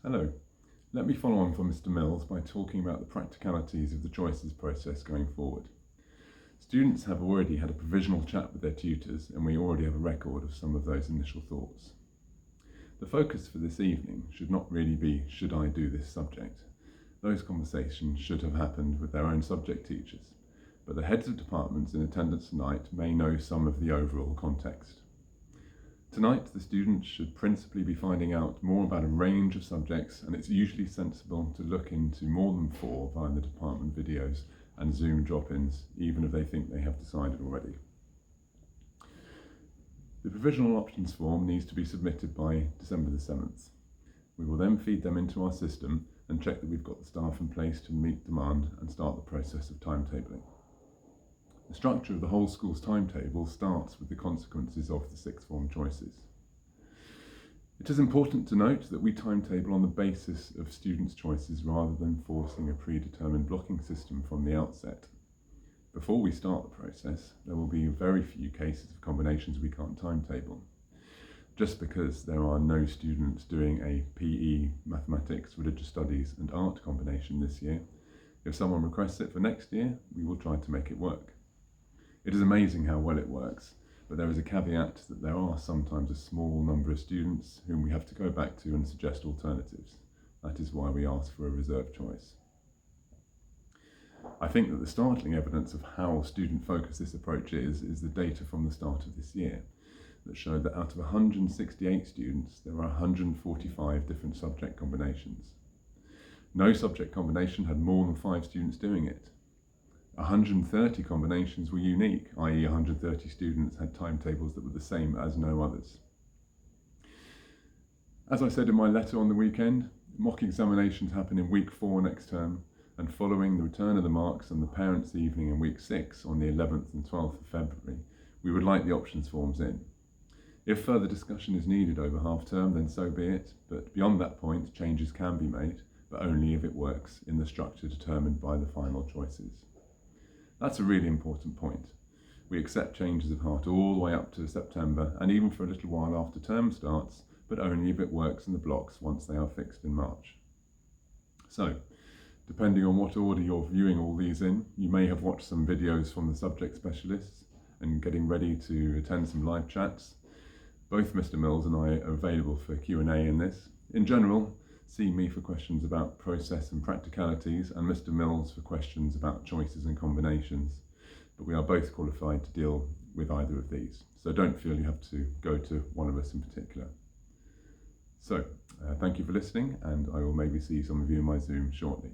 Hello. Let me follow on from Mr. Mills by talking about the practicalities of the choices process going forward. Students have already had a provisional chat with their tutors, and we already have a record of some of those initial thoughts. The focus for this evening should not really be, should I do this subject? Those conversations should have happened with their own subject teachers, but the heads of departments in attendance tonight may know some of the overall context. Tonight, the students should principally be finding out more about a range of subjects, and it's usually sensible to look into more than 4 via the department videos and Zoom drop-ins, even if they think they have decided already. The provisional options form needs to be submitted by December the 7th. We will then feed them into our system and check that we've got the staff in place to meet demand and start the process of timetabling. The structure of the whole school's timetable starts with the consequences of the sixth form choices. It is important to note that we timetable on the basis of students' choices rather than forcing a predetermined blocking system from the outset. Before we start the process, there will be very few cases of combinations we can't timetable. Just because there are no students doing a PE, mathematics, religious studies and art combination this year, if someone requests it for next year, we will try to make it work. It is amazing how well it works, but there is a caveat that there are sometimes a small number of students whom we have to go back to and suggest alternatives. That is why we ask for a reserved choice. I think that the startling evidence of how student-focused this approach is the data from the start of this year that showed that out of 168 students, there are 145 different subject combinations. No subject combination had more than 5 students doing it. 130 combinations were unique, i.e. 130 students had timetables that were the same as no others. As I said in my letter on the weekend, mock examinations happen in week 4 next term, and following the return of the marks and the parents' evening in week 6 on the 11th and 12th of February, we would like the options forms in. If further discussion is needed over half term, then so be it, but beyond that point, changes can be made, but only if it works in the structure determined by the final choices. That's a really important point. We accept changes of heart all the way up to September and even for a little while after term starts, but only if it works in the blocks once they are fixed in March. So, depending on what order you're viewing all these in, you may have watched some videos from the subject specialists and getting ready to attend some live chats. Both Mr. Mills and I are available for Q&A in this. In general, see me for questions about process and practicalities, and Mr. Mills for questions about choices and combinations. But we are both qualified to deal with either of these, so don't feel you have to go to one of us in particular. So, thank you for listening, and I will maybe see some of you in my Zoom shortly.